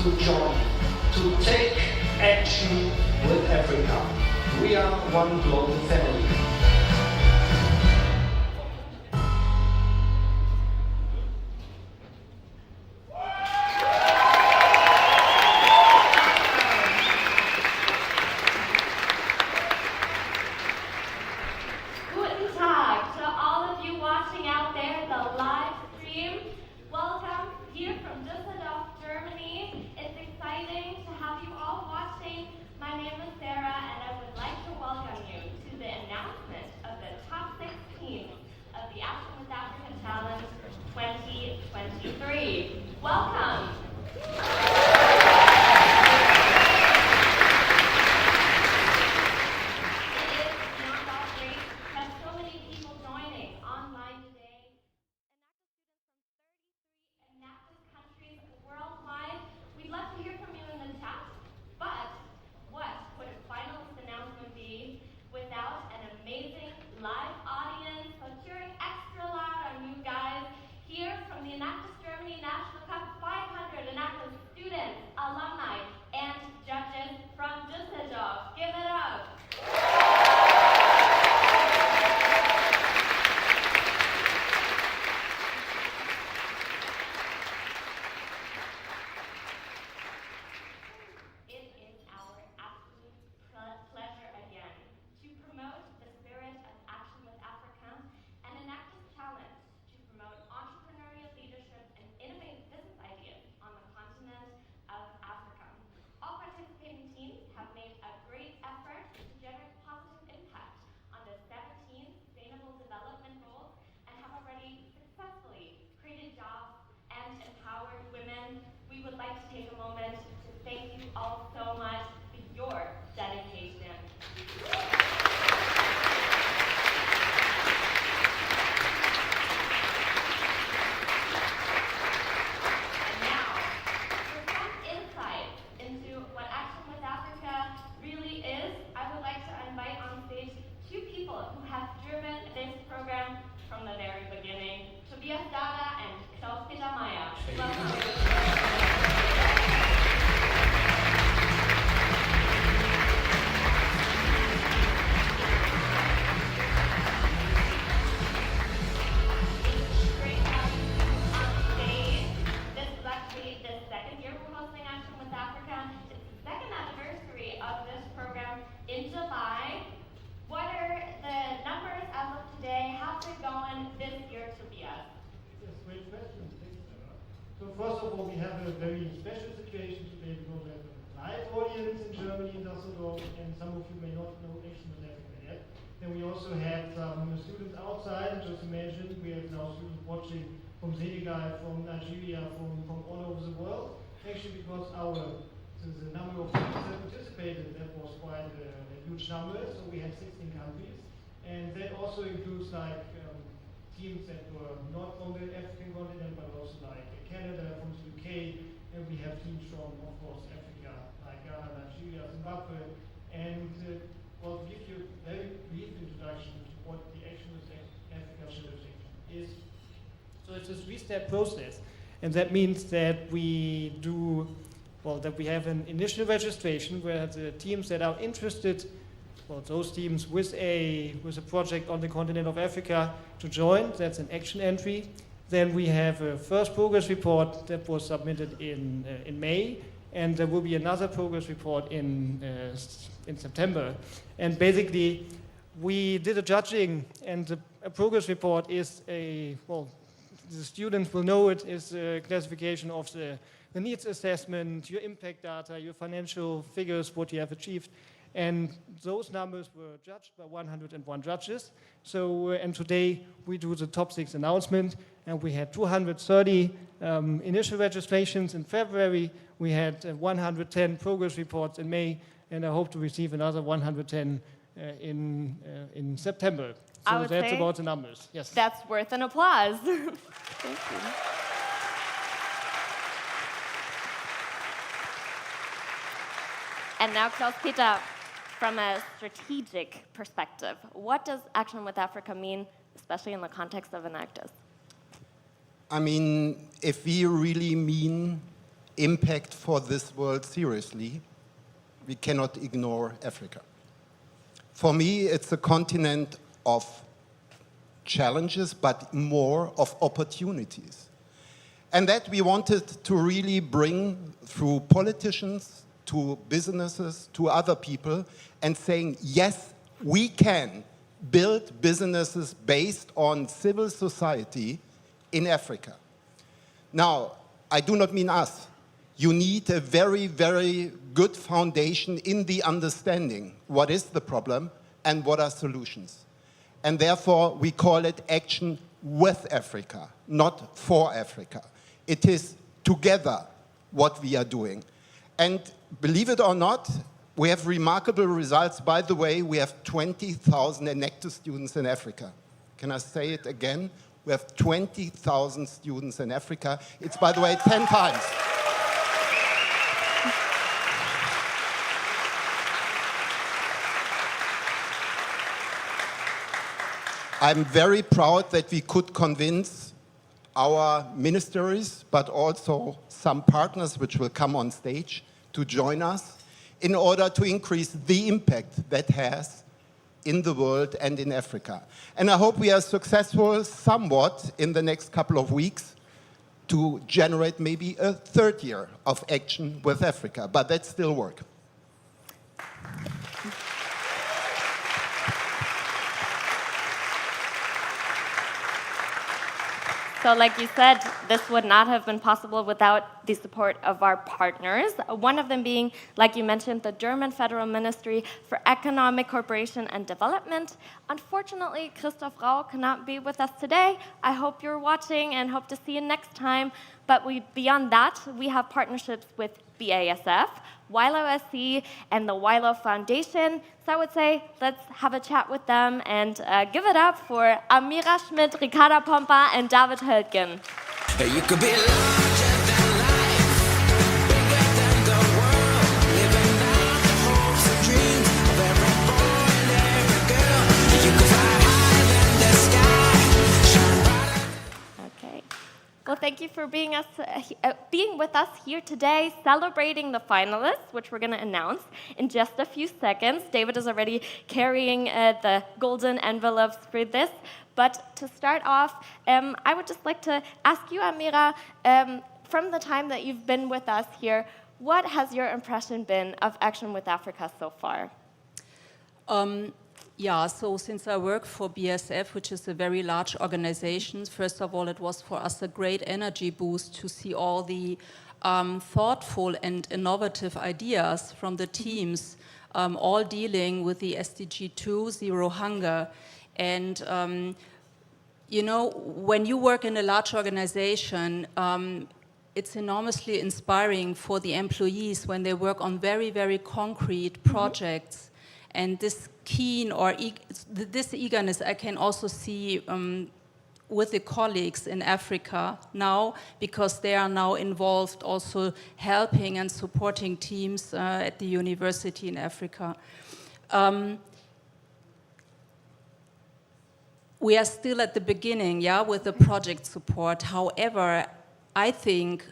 to join, to take action with Africa. We are one global family. Guten Tag to all of you watching out there, the live stream. Welcome here from Dusseldorf, Germany. It's exciting to have you all watching. My name is Sarah, and I would like to welcome you to the announcement of the top 6 teams of the Action with Africa Challenge 2023. Welcome. Enactus countries worldwide. We'd love to hear from you in the chat, but what would a finalist announcement be without an amazing live audience? So cheering extra loud on you guys here from the Enactus Germany National Cup 500 Enactus students, alumni, and judges from Dusseldorf. Give it up. Pleasure again to promote the spirit of Action with Africa and Enactus Challenge to promote entrepreneurial leadership and innovative business ideas on the continent of Africa. All participating teams have made a great effort to generate positive impact on the 17 Sustainable Development Goals and have already successfully created jobs and empowered women. We would like to take a moment to thank you all so much for your dedication. And now, for some insight into what Action with Africa really is, I would like to invite on stage 2 people who have driven this program from the very beginning, Tobias Dada and Klaus-Peter Meyer. In July. What are the numbers as of today? How's it going this year, Tobias? Yes, great question. Thanks, Sarah. So first of all, we have a very special situation today because we have a live audience in Germany, in Dusseldorf, and some of you may not know Action with Africa yet. Then we also have some students outside. Just imagine we have now students watching from Senegal, from Nigeria, from all over the world. Actually, because the number of teams that participated, that was quite a huge number, so we had 16 countries, and that also includes teams that were not from the African continent, but also like Canada, from the UK, and we have teams from, of course, Africa, like Ghana, Nigeria, Zimbabwe, and I'll give you a very brief introduction to what the Action with Africa Challenge is. So it's a 3-step process, and that means that we have an initial registration where the teams that are interested, those teams with a project on the continent of Africa to join, that's an action entry. Then we have a first progress report that was submitted in May, and there will be another progress report in September. And basically, we did a judging, and a progress report is the students will know it is a classification of the needs assessment, your impact data, your financial figures, what you have achieved. And those numbers were judged by 101 judges. So, and today we do the top 6 announcement, and we had 230 initial registrations in February. We had 110 progress reports in May, and I hope to receive another 110 in September. So that's about the numbers. Yes. That's worth an applause. Thank you. And now, Klaus-Peter, from a strategic perspective, what does Action with Africa mean, especially in the context of Enactus? I mean, if we really mean impact for this world seriously, we cannot ignore Africa. For me, it's a continent of challenges, but more of opportunities. And that we wanted to really bring through politicians, to businesses, to other people, and saying, yes, we can build businesses based on civil society in Africa. Now, I do not mean us. You need a very, very good foundation in the understanding what is the problem and what are solutions. And therefore, we call it action with Africa, not for Africa. It is together what we are doing. And believe it or not, we have remarkable results. By the way, we have 20,000 Enactus students in Africa. Can I say it again? We have 20,000 students in Africa. It's, by the way, 10 times. I'm very proud that we could convince our ministries, but also some partners which will come on stage to join us in order to increase the impact that has in the world and in Africa. And I hope we are successful somewhat in the next couple of weeks to generate maybe a third year of action with Africa, but that's still work. So like you said, this would not have been possible without the support of our partners. One of them being, like you mentioned, the German Federal Ministry for Economic Cooperation and Development. Unfortunately, Christoph Rau cannot be with us today. I hope you're watching and hope to see you next time. But beyond that, we have partnerships with BASF, WILO SC, and the WILO Foundation. So I would say, let's have a chat with them and give it up for Amira Schmidt, Ricarda Pompa, and David Höltgen. You could be larger than life, bigger than the world, living out the hopes and dreams of every boy and every girl. You could fly higher than the sky, shine brighter. Okay. Well, thank you for being with us here today, celebrating the finalists, which we're going to announce in just a few seconds. David is already carrying the golden envelopes for this. But to start off, I would just like to ask you, Amira, from the time that you've been with us here, what has your impression been of Action with Africa so far? Yeah, so since I work for BASF, which is a very large organization, first of all, it was for us a great energy boost to see all the thoughtful and innovative ideas from the teams, all dealing with the SDG 2, Zero Hunger. And, you know, when you work in a large organization, it's enormously inspiring for the employees when they work on very, very concrete projects. And this this eagerness I can also see with the colleagues in Africa now, because they are now involved also helping and supporting teams at the university in Africa. We are still at the beginning, yeah, with the project support. However, I think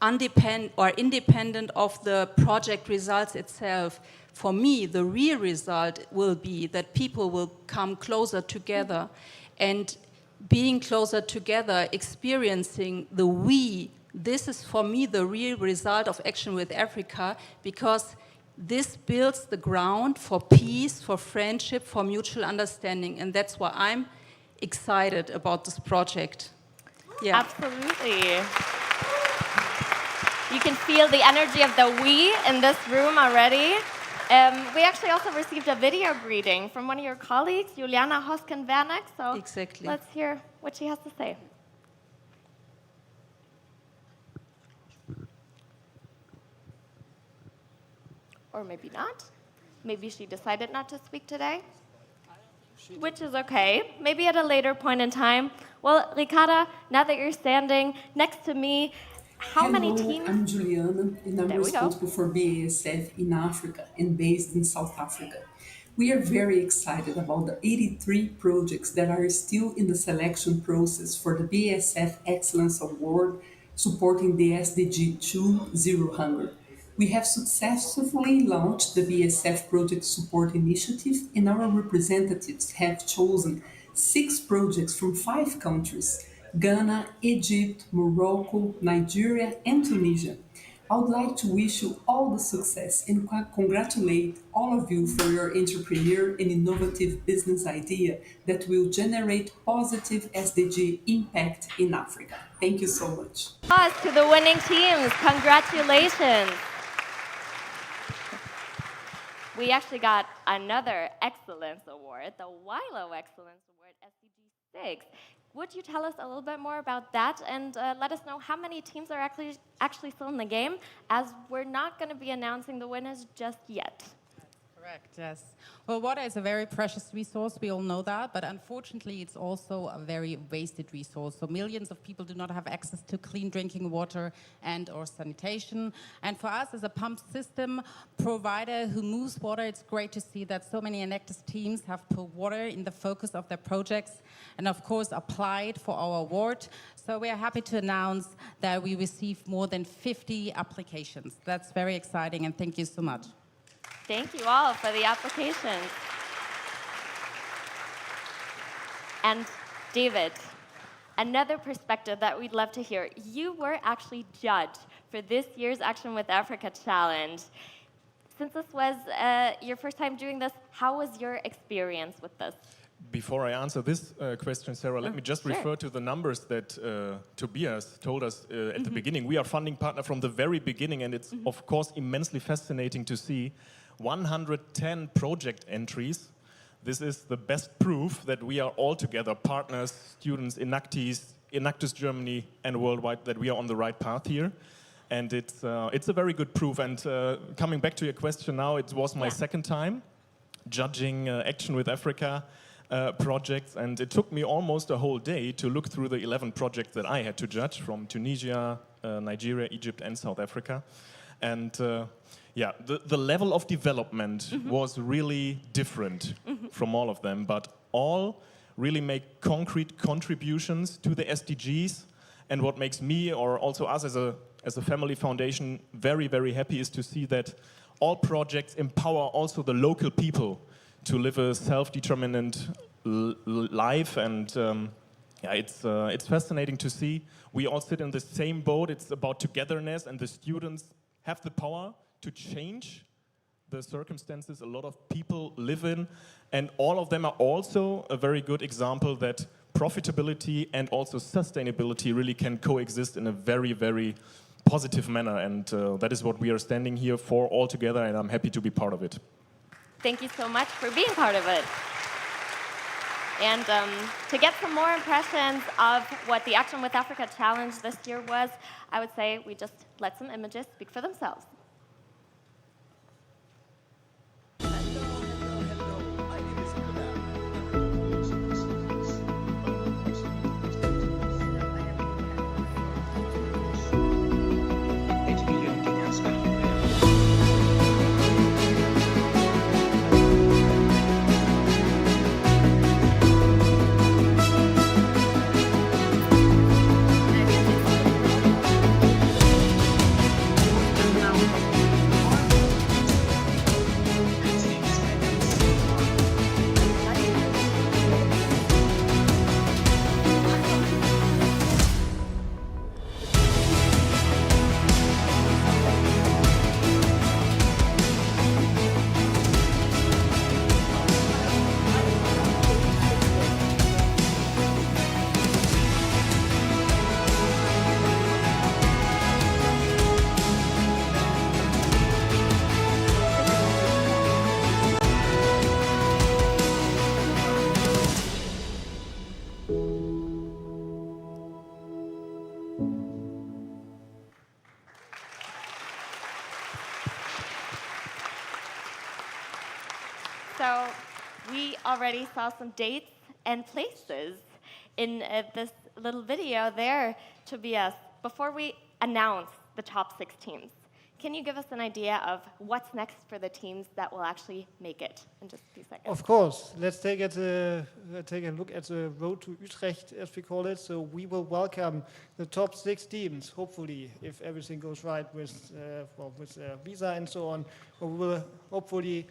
independent of the project results itself, for me, the real result will be that people will come closer together, and being closer together, experiencing the we. This is, for me, the real result of Action with Africa, because this builds the ground for peace, for friendship, for mutual understanding, and that's why I'm excited about this project. Yeah. Absolutely. You can feel the energy of the we in this room already. We actually also received a video greeting from one of your colleagues, Juliana Hosken-Werneck. So exactly. Let's hear what she has to say. Or maybe not. Maybe she decided not to speak today, which is okay. Maybe at a later point in time. Well, Ricarda, now that you're standing next to me, how many teams? I'm Juliana, and I'm responsible for BASF in Africa and based in South Africa. We are very excited about the 83 projects that are still in the selection process for the BASF Excellence Award supporting the SDG 2 Zero Hunger. We have successfully launched the BSF Project Support Initiative, and our representatives have chosen 6 projects from 5 countries: Ghana, Egypt, Morocco, Nigeria, and Tunisia. I would like to wish you all the success and congratulate all of you for your entrepreneur and innovative business idea that will generate positive SDG impact in Africa. Thank you so much. Applause to the winning teams. Congratulations. We actually got another Excellence Award, the WILO Excellence Award, SDG 6. Would you tell us a little bit more about that and let us know how many teams are actually still in the game, as we're not going to be announcing the winners just yet? Correct, yes. Well, water is a very precious resource, we all know that, but unfortunately it's also a very wasted resource. So millions of people do not have access to clean drinking water and or sanitation. And for us as a pump system provider who moves water, it's great to see that so many Enactus teams have put water in the focus of their projects and of course applied for our award. So we are happy to announce that we received more than 50 applications. That's very exciting, and thank you so much. Thank you all for the applications. And David, another perspective that we'd love to hear. You were actually judged for this year's Action with Africa Challenge. Since this was your first time doing this, how was your experience with this? Before I answer this question, Sarah, let me just refer to the numbers that Tobias told us at the beginning. We are funding partner from the very beginning, and it's of course immensely fascinating to see 110 project entries. This is the best proof that we are all together, partners, students, Enactus Germany, and worldwide, that we are on the right path here. And it's a very good proof. And coming back to your question now, it was my second time judging Action with Africa projects, and it took me almost a whole day to look through the 11 projects that I had to judge from Tunisia, Nigeria, Egypt, and South Africa. And yeah, the level of development was really different from all of them, but all really make concrete contributions to the SDGs. And what makes me, or also us as a family foundation, very, very happy is to see that all projects empower also the local people to live a self-determinant life. And yeah, it's fascinating to see. We all sit in the same boat. It's about togetherness, and the students have the power to change the circumstances a lot of people live in. And all of them are also a very good example that profitability and also sustainability really can coexist in a very, very positive manner. And that is what we are standing here for all together, and I'm happy to be part of it. Thank you so much for being part of it. And to get some more impressions of what the Action with Africa Challenge this year was, I would say we just let some images speak for themselves. So we already saw some dates and places in this little video there, Tobias. Before we announce the top 6 teams, Can you give us an idea of what's next for the teams that will actually make it in just a few seconds? Of course. Let's take a look at the road to Utrecht, as we call it. So we will welcome the top 6 teams, hopefully, if everything goes right with visa and so on. We will hopefully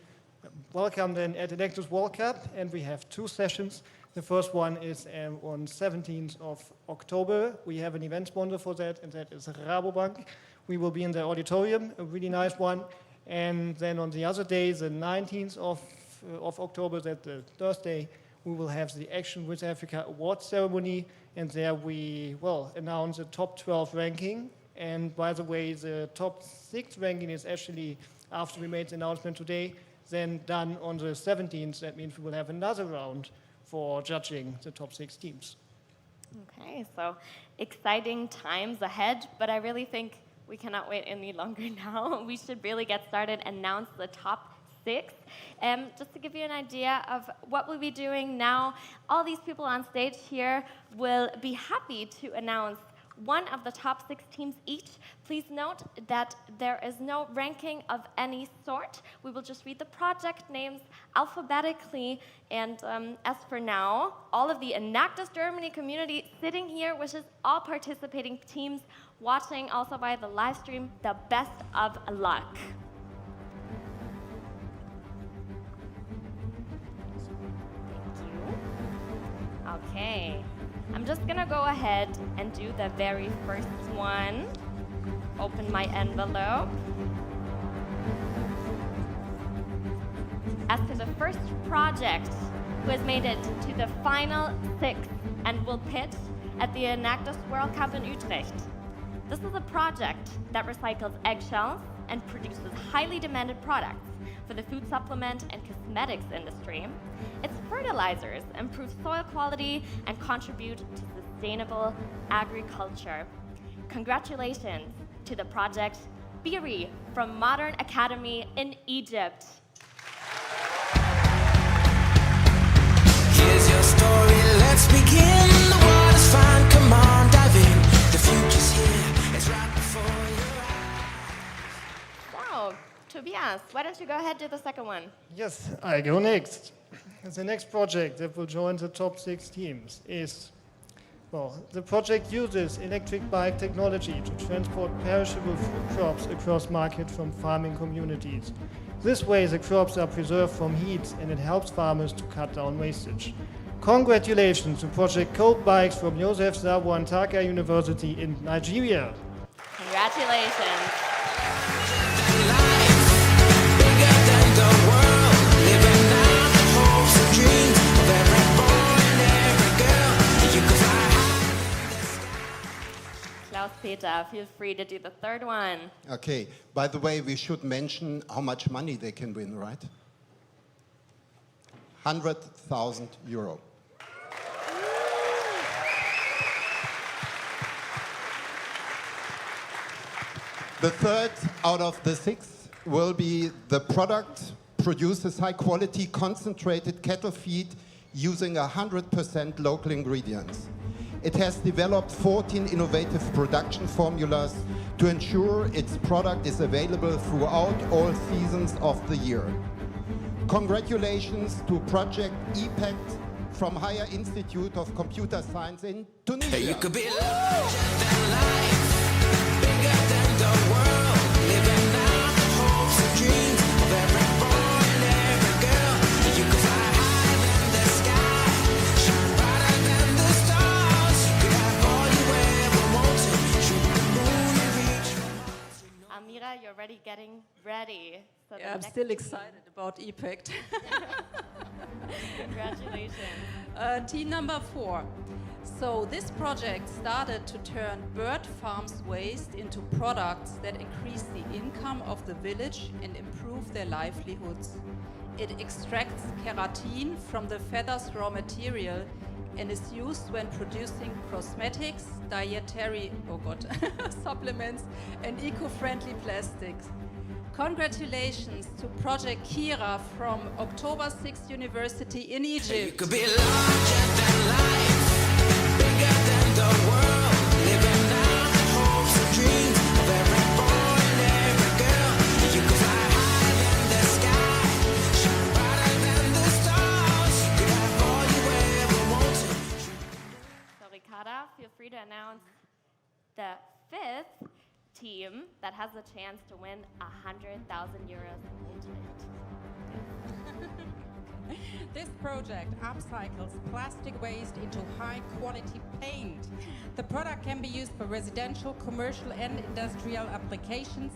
welcome them at the Enactus World Cup, and we have 2 sessions. The first one is on 17th of October. We have an event sponsor for that, and that is Rabobank. We will be in the auditorium, a really nice one. And then on the other day, the 19th of October, that's the Thursday, we will have the Action with Africa Awards ceremony. And there we will announce the top 12 ranking. And by the way, the top 6 ranking is actually, after we made the announcement today, then done on the 17th. That means we will have another round for judging the top 6 teams. Okay, so exciting times ahead, but I really think we cannot wait any longer now. We should really get started, announce the top 6. Just to give you an idea of what we'll be doing now, all these people on stage here will be happy to announce one of the top 6 teams each. Please note that there is no ranking of any sort. We will just read the project names alphabetically. And as for now, all of the Enactus Germany community sitting here wishes all participating teams watching also by the live stream the best of luck. Thank you. Okay. I'm just gonna go ahead and do the very first one. Open my envelope. As to the first project who has made it to the final 6 and will pitch at the Enactus World Cup in Utrecht. This is a project that recycles eggshells and produces highly demanded products for the food supplement and cosmetics industry. Its fertilizers improve soil quality and contribute to sustainable agriculture. Congratulations to the project Biri from Modern Academy in Egypt. Here's your story, let's begin. The water's fine, come on, dive in. The future's here, it's right before your eyes. So, Tobias, why don't you go ahead to the second one? Yes, I go next. The next project that will join the top 6 teams is, the project uses electric bike technology to transport perishable food crops across markets from farming communities. This way, the crops are preserved from heat, and it helps farmers to cut down wastage. Congratulations to Project Cold Bikes from Joseph Sabo Antaka University in Nigeria. Congratulations. Bigger than the world, living out the hopes and dreams of every boy and every girl. You can fly high in the sky. Klaus-Peter, feel free to do the third one. Okay, by the way, we should mention how much money they can win, right? 100,000 euro. The third out of the 6 will be the product produces high-quality concentrated cattle feed using 100% local ingredients. It has developed 14 innovative production formulas to ensure its product is available throughout all seasons of the year. Congratulations to Project EPACT from Higher Institute of Computer Science in Tunisia. You could be larger than life, bigger than the world, living out the hopes and dreams of every boy and every girl. You could fly higher than the sky, shine brighter than the stars. You could have all you ever wanted, shoot the moon and reach for Mars. Amira, you're already getting ready. So Yeah, I'm still excited about EPACT. Congratulations. Team number 4. So this project started to turn bird farms waste into products that increase the income of the village and improve their livelihoods. It extracts keratin from the feathers' raw material and is used when producing cosmetics, dietary supplements, and eco-friendly plastics. Congratulations to Project Kira from October 6th University in You Egypt. could be larger than life, bigger than the world, living out the hopes and dreams of every boy and every girl. announce the 5th team that has the chance to win 100,000 euros ultimate. This project upcycles plastic waste into high-quality paint. The product can be used for residential, commercial, and industrial applications,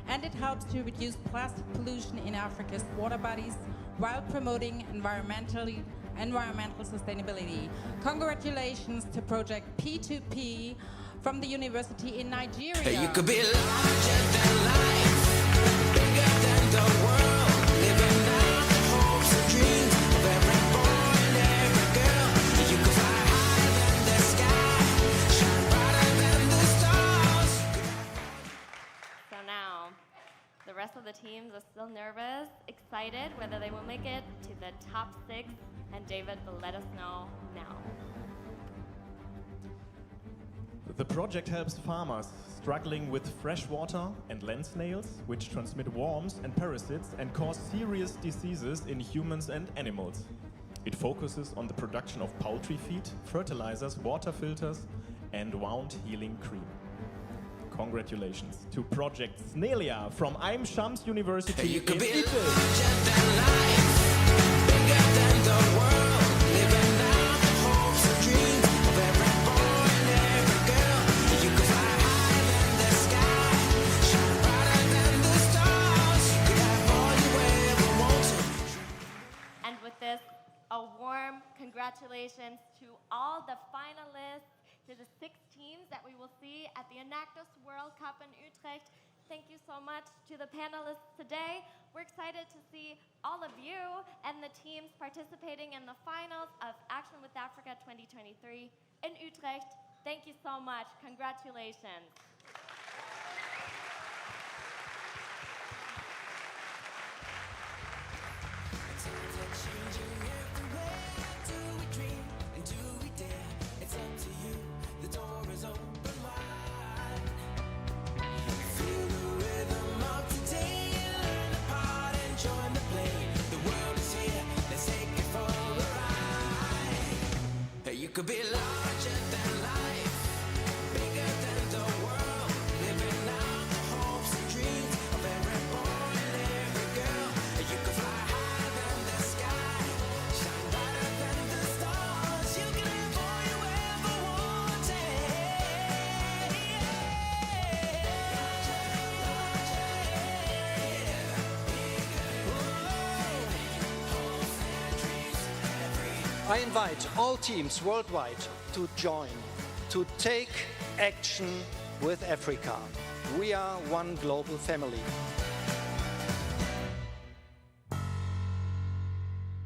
and it helps to reduce plastic pollution in Africa's water bodies while promoting environmental sustainability. Congratulations to Project P2P from the university in Nigeria. You could be larger than life, bigger than the world, living out the hopes and dreams of every boy and every girl. You could fly higher than the sky, shine brighter than the stars. So now, the rest of the teams are still nervous, excited whether they will make it to the top 6, and David will let us know now. The project helps farmers struggling with fresh water and land snails, which transmit worms and parasites and cause serious diseases in humans and animals. It focuses on the production of poultry feed, fertilizers, water filters, and wound healing cream. Congratulations to Project Snaelia from Ain Shams University You could in be Egypt. larger than life, bigger than the world, living out the hopes and dreams of every boy and every girl. You could fly higher than the sky, shine brighter than the stars. You could have all you ever wanted. And with this, a warm congratulations to all the finalists, to the 6 teams that we will see at the Enactus World Cup in Utrecht. Thank you so much to the panelists today. We're excited to see all of you and the teams participating in the finals of Action with Africa 2023 in Utrecht. Thank you so much. Congratulations. Times are changing everywhere. Do we dream and do we dare? It's up to you. The door is open wide. Feel the rhythm of today. Learn the part and join the play. The world is here. Let's take it for a ride. You could be larger than life, bigger than the world, living out the hopes and dreams of every boy and every girl. You could fly higher than the sky, shine brighter than the stars. You can have all you ever wanted. I invite all teams worldwide to join, to take action with Africa. We are one global family.